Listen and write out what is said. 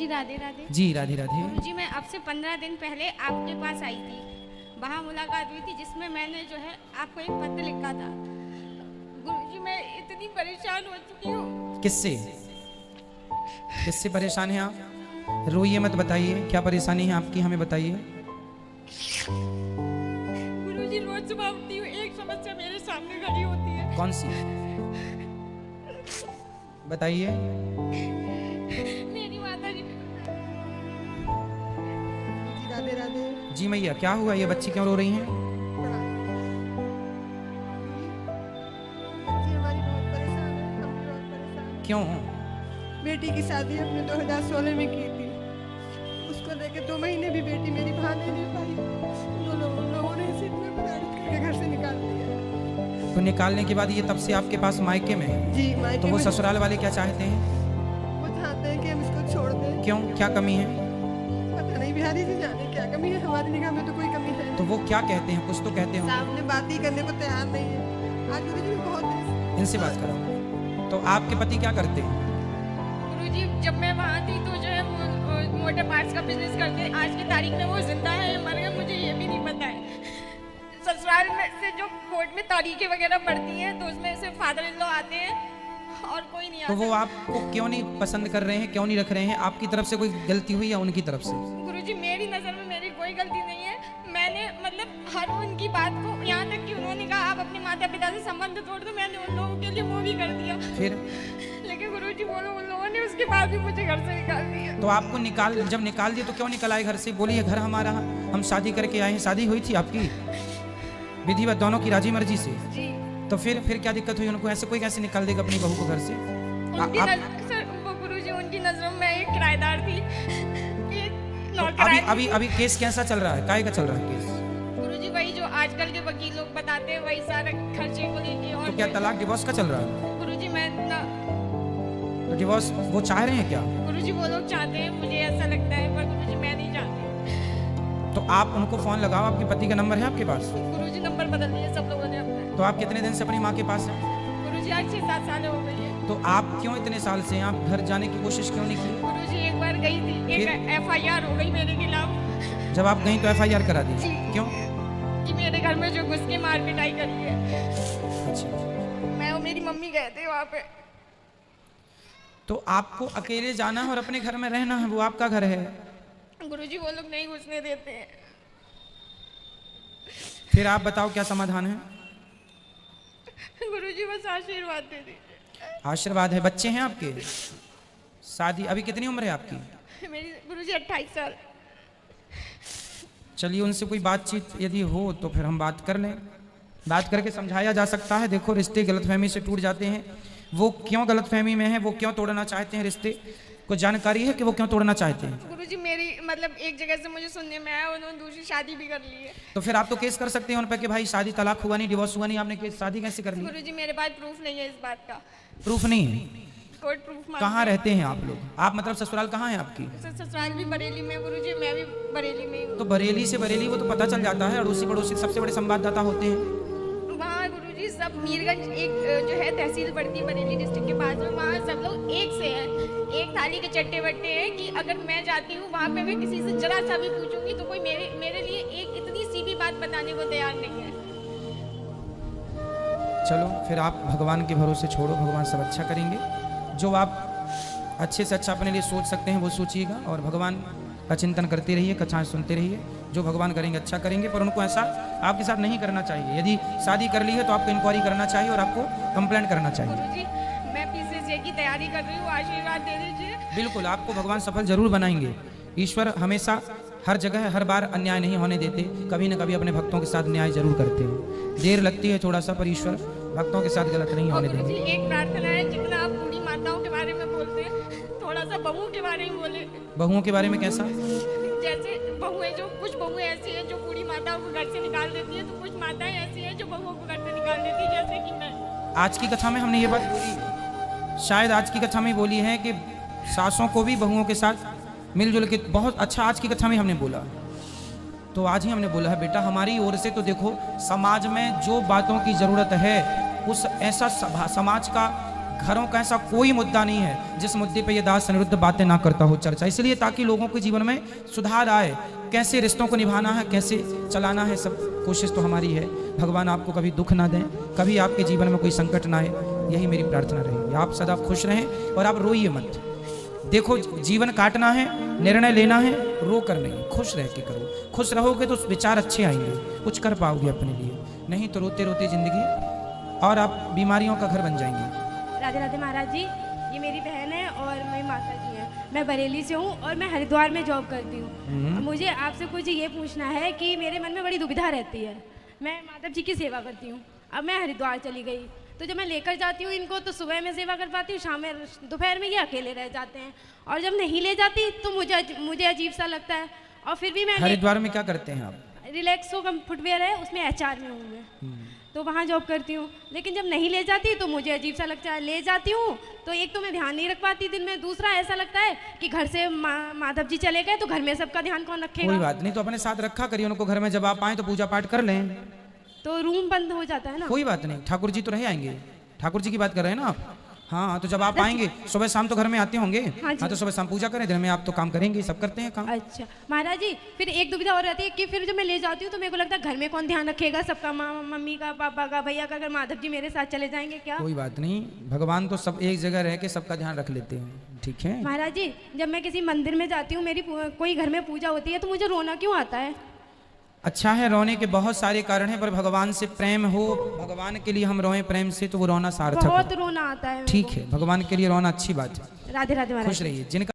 गुरुजी राधे राधे। जी राधे राधे। गुरुजी मैं अब से 15 दिन पहले आपके पास आई थी, वहाँ मुलाकात हुई थी जिसमें मैंने जो है आपको एक पत्र लिखा था। गुरुजी मैं इतनी परेशान हो चुकी हूँ। किससे किससे परेशान हैं आप? रोइए मत, बताइए क्या परेशानी है आपकी, हमें बताइए। गुरुजी रोज सुबह उठती हूँ, एक समस्या मेरे सामने खड़ी होती है। कौन सी बताइए। मेरी माता जी। राधे राधे। जी मैया, क्या हुआ? ये बच्ची क्यों रो रही हैं? बच्ची हमारी बहुत परेशान है, हम भी बहुत परेशान हैं। क्यों? बेटी की शादी हमने 2016 में की थी, उसको लेके 2 महीने भी बेटी मेरी भाने नहीं पाई। लोगों ने इसे इतना प्रताड़ित करके घर से निकाल दिया। तो निकालने के बाद ये तब से आपके पास मायके में है? जी मायके तो वो में। ससुराल वाले क्या चाहते हैं? वो चाहते हैं कि हम इसको छोड़ दें। क्यों, क्या कमी है? पता नहीं, बिहारी जी जाने क्या कमी है, हमारी निगाह में तो कोई कमी है। तो वो क्या कहते हैं? कुछ तो कहते हो। सामने बात ही करने को तैयार नहीं है। आज गुरुजी भी बहुत इनसे बात करो। तो आपके पति क्या करते हैं? गुरुजी जब मैं वहाँ थी तो जो है मोटर पार्ट्स का बिजनेस करते हैं। आज की तारीख में वो जिंदा है या मर गए मुझे ये भी नहीं पता है। ससुराल में से जो कोर्ट में तारीखें वगैरह पड़ती हैं तो उसमें से फादर इन लॉ आते हैं और कोई नहीं आता। तो वो आपको क्यों नहीं पसंद कर रहे हैं, क्यों नहीं रख रहे हैं? आपकी तरफ से कोई गलती हुई या उनकी तरफ से? गुरुजी मेरी नज़र में मेरी कोई गलती नहीं है। मैंने मतलब हर उनकी बात को, यहाँ तक कि उन्होंने कहा आप अपने माता पिता से संबंध तोड़ दो, मैंने उन लोगों के लिए वो भी कर दिया। फिर लेकिन गुरुजी बोलो उन लोगों ने उसके बाद भी मुझे घर से निकाल दिया। तो आपको जब निकाल दिया तो क्यों निकल आए घर से? बोलिए घर हमारा, हम शादी करके आए हैं। शादी हुई थी आपकी विधिवत, दोनों की राजी मर्जी से। जी। तो फिर क्या दिक्कत हुई? उनको ऐसे कोई कैसे निकाल देगा अपनी बहू को घर से? गुरुजी उनकी नजरों में एक किराएदार थी, एक तो अभी केस कैसा चल रहा है? काहे का चल रहा है केस? गुरुजी वही जो आजकल के वकील लोग बताते हैं वही सारा खर्चे को लेके। और तो क्या तलाक डिवोर्स का चल रहा है? गुरुजी मैं ना, तो डिवोर्स वो चाह रहे हैं क्या? गुरुजी वो लोग चाहते हैं, मुझे ऐसा लगता है, पर गुरुजी मैं नहीं चाहती। तो आप उनको फोन लगाओ। आपके पति का नंबर है आपके पास? गुरुजी नंबर बदल दिए सब लोगों ने अपना। तो आप कितने दिन से अपनी माँ के पास हैं? गुरुजी आज 6-7 साल हो गई है। तो आप क्यों इतने साल से आप घर जाने की कोशिश क्यों नहीं की? गुरुजी एक बार गई थी, एक FIR हो गई मेरे खिलाफ। जब आप गई तो FIR करा दी? जी। क्यों? कि मेरे घर में जो घुस के मार पिटाई करी है। अच्छा। मैं और मेरी मम्मी गए थे वहाँ पे। तो आपको अकेले जाना है और अपने घर में रहना है, वो आपका घर है। गुरुजी वो लोग नहीं घुसने देते हैं। फिर आप बताओ क्या समाधान है? गुरुजी बस आशीर्वाद दे दीजिए। आशीर्वाद है। बच्चे हैं आपके? शादी अभी कितनी उम्र है आपकी? मेरी गुरुजी 28 साल। चलिए उनसे कोई बातचीत यदि हो तो फिर हम बात कर लें। बात करके समझाया जा सकता है। देखो रिश्ते गलतफहमी से टूट जाते हैं। वो क्यों गलतफहमी में है, वो क्यों तोड़ना चाहते हैं रिश्ते? कुछ जानकारी है कि वो क्यों तोड़ना चाहते हैं? गुरुजी मेरी मतलब एक जगह से मुझे सुनने में आया उन्होंने दूसरी शादी भी कर ली है। तो फिर आप तो केस कर सकते हैं उन पर कि भाई शादी तलाक हुआ नहीं, डिवोर्स हुआ नहीं, आपने केस शादी कैसे कर ली? गुरुजी मेरे पास प्रूफ नहीं है इस बात का। प्रूफ नहीं है? Court proof. कहाँ रहते हैं आप लोग? आप मतलब ससुराल कहाँ है आपकी? ससुराल भी बरेली में गुरुजी, मैं भी बरेली में हूँ। तो बरेली से बरेली वो तो पता चल जाता है, अड़ोसी पड़ोसी सबसे बड़े संवाददाता होते हैं। वहाँ गुरुजी सब मीरगंज एक जो है तहसील पड़ती है बरेली डिस्ट्रिक्ट के पास में, वहाँ सब लोग एक से हैं, एक थाली के चट्टे बट्टे हैं कि अगर मैं जाती हूँ वहाँ पे मैं किसी से जरा सा भी पूछूंगी तो कोई मेरे लिए एक इतनी सी भी बात बताने को तैयार नहीं है। चलो फिर आप भगवान के भरोसे छोड़ो, भगवान सब अच्छा करेंगे। जो आप अच्छे से अच्छा अपने लिए सोच सकते हैं वो सोचिएगा और भगवान का चिंतन करते रहिए, कथाएं सुनते रहिए। जो भगवान करेंगे अच्छा करेंगे, पर उनको ऐसा आपके साथ नहीं करना चाहिए। यदि शादी कर ली है तो आपको इंक्वायरी करना चाहिए और आपको कंप्लेंट करना चाहिए। गुरुजी मैं PCCA की तैयारी कर रही हूँ, आशीर्वाद दे दीजिए। बिल्कुल, आपको भगवान सफल जरूर बनाएंगे। ईश्वर हमेशा हर जगह हर बार अन्याय नहीं होने देते, कभी न कभी अपने भक्तों के साथ न्याय जरूर करते हैं। देर लगती है थोड़ा सा, पर ईश्वर भक्तों के साथ गलत नहीं होने देंगे। गुरुजी एक प्रार्थना है, जितना आप बूढ़ी माताओं के बारे में बोलते हैं थोड़ा सा बहुओं के बारे में बोले। बहुओं के बारे में कैसा? जैसे बहुएं, जो कुछ बहुएं ऐसी हैं जो बूढ़ी माताओं को घर से निकाल देती हैं, तो कुछ माताएं ऐसी हैं जो बहुओं को घर से निकाल देती हैं, जैसे कि मैं। आज की कथा में हमने ये बात बोली, शायद आज की कथा में बोली है कि सासों को भी बहुओं के साथ मिलजुल के, बहुत अच्छा आज की कथा में हमने बोला। तो आज ही हमने बोला है बेटा, हमारी ओर से तो देखो समाज में जो बातों की ज़रूरत है उस ऐसा समाज का घरों का ऐसा कोई मुद्दा नहीं है जिस मुद्दे पे ये दास अनिरुद्ध बातें ना करता हो चर्चा, इसलिए ताकि लोगों के जीवन में सुधार आए, कैसे रिश्तों को निभाना है, कैसे चलाना है, सब कोशिश तो हमारी है। भगवान आपको कभी दुख ना दें, कभी आपके जीवन में कोई संकट ना आए, यही मेरी प्रार्थना रहेगी। आप सदा खुश रहें और आप रोइए मत। देखो जीवन काटना है, निर्णय लेना है, रो कर नहीं, खुश रह के करो। खुश रहोगे तो विचार अच्छे आएंगे, कुछ कर पाओगे अपने लिए, नहीं तो रोते रोते जिंदगी और आप बीमारियों का घर बन जाएंगे। राधे राधे महाराज जी, ये मेरी बहन है और मेरी माता जी हैं। मैं बरेली से हूँ और मैं हरिद्वार में जॉब करती हूँ। मुझे आपसे कुछ ये पूछना है कि मेरे मन में बड़ी दुविधा रहती है। मैं माधव जी की सेवा करती हूँ। अब मैं हरिद्वार चली गई तो जब मैं लेकर जाती हूँ इनको तो सुबह में सेवा कर पाती हूँ, शाम में दोपहर में ये अकेले रह जाते हैं, और जब नहीं ले जाती तो मुझे अजीब सा लगता है। और फिर भी मैं हरिद्वार में क्या करते हैं आप? रिलैक्सो का फुटवेयर है, उसमें HR में हूँ मैं, तो वहाँ जॉब करती हूँ। लेकिन जब नहीं ले जाती तो मुझे अजीब सा लगता है। ले जाती हूँ तो एक तो मैं ध्यान नहीं रख पाती दिन में, दूसरा ऐसा लगता है कि घर से माधव जी चले गए तो घर में सबका ध्यान कौन रखेगा। कोई बात नहीं, तो अपने साथ रखा करिए उनको घर में, जब आप आए तो पूजा पाठ कर लें। तो रूम बंद हो जाता है ना। कोई बात नहीं, ठाकुर जी तो रह आएंगे। ठाकुर जी की बात कर रहे हैं ना आप? हाँ, तो जब आप आएंगे सुबह शाम तो घर में आते होंगे। हाँ तो सुबह शाम पूजा करें, दिन में आप तो काम करेंगे, सब करते हैं काम। अच्छा महाराज जी, फिर एक दुविधा और रहती है कि फिर जब मैं ले जाती हूँ तो मेरे को लगता है घर में कौन ध्यान रखेगा सबका, मम्मी का, पापा का, भैया का, अगर माधव जी मेरे साथ चले जाएंगे क्या। कोई बात नहीं, भगवान तो सब एक जगह रह के सबका ध्यान रख लेते हैं, ठीक है। महाराज जी, जब मैं किसी मंदिर में जाती हूँ, मेरी कोई घर में पूजा होती है तो मुझे रोना क्यों आता है। अच्छा है, रोने के बहुत सारे कारण हैं, पर भगवान से प्रेम हो, भगवान के लिए हम रोएं प्रेम से तो वो रोना सार्थक बहुत है। रोना आता है। ठीक है, भगवान के लिए रोना अच्छी बात है। राधे राधे महाराज। खुश रहिए। जिनका